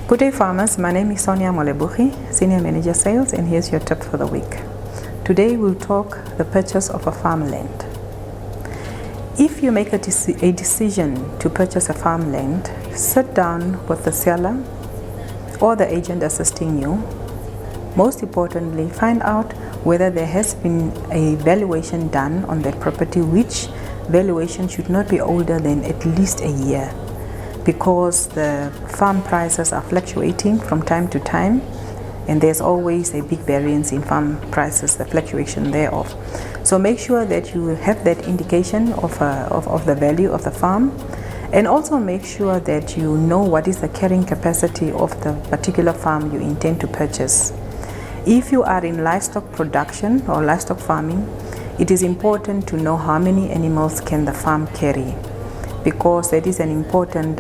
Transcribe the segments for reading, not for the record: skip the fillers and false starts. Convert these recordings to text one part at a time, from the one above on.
Good day farmers, my name is Sonia Molebuchi, Senior Manager Sales, and here's your tip for the week. Today we'll talk the purchase of a farmland. If you make a decision to purchase a farmland, sit down with the seller or the agent assisting you. Most importantly, find out whether there has been a valuation done on that property, which valuation should not be older than at least a year, because the farm prices are fluctuating from time to time, and there's always a big variance in farm prices, the fluctuation thereof. So make sure that you have that indication of the value of the farm, and also make sure that you know what is the carrying capacity of the particular farm you intend to purchase. If you are in livestock production or livestock farming, it is important to know how many animals can the farm carry, because that is an important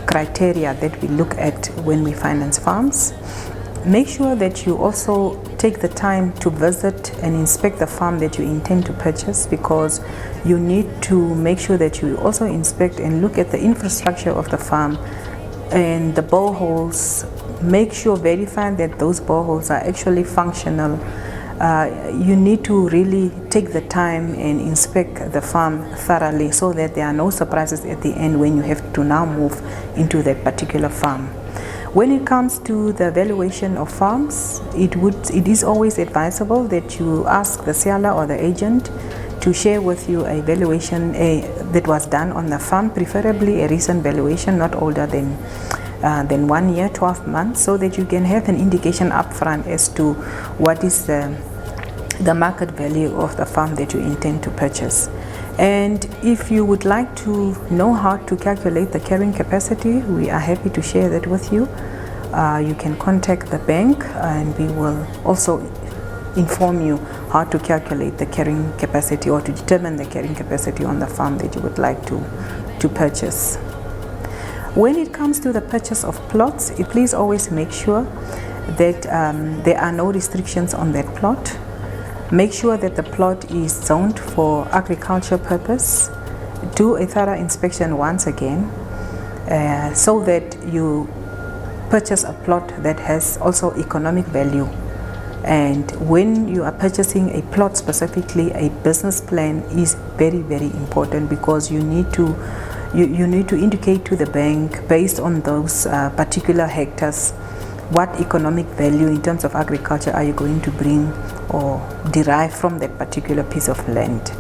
criteria that we look at when we finance farms. Make sure that you also take the time to visit and inspect the farm that you intend to purchase, because you need to make sure that you also inspect and look at the infrastructure of the farm and the boreholes. Make sure, verify that those boreholes are actually functional. You need to really take the time and inspect the farm thoroughly, so that there are no surprises at the end when you have to now move into that particular farm. When it comes to the valuation of farms, it is always advisable that you ask the seller or the agent to share with you a valuation that was done on the farm, preferably a recent valuation, not older than 1 year, 12 months, so that you can have an indication upfront as to what is the market value of the farm that you intend to purchase. And if you would like to know how to calculate the carrying capacity, we are happy to share that with you. You can contact the bank, and we will also inform you how to calculate the carrying capacity, or to determine the carrying capacity on the farm that you would like to purchase. When it comes to the purchase of plots, please always make sure that there are no restrictions on that plot. Make sure that the plot is zoned for agriculture purpose. Do a thorough inspection once again, so that you purchase a plot that has also economic value. And when you are purchasing a plot specifically, a business plan is very, very important, because you need to indicate to the bank, based on those particular hectares, what economic value in terms of agriculture are you going to bring or derive from that particular piece of land.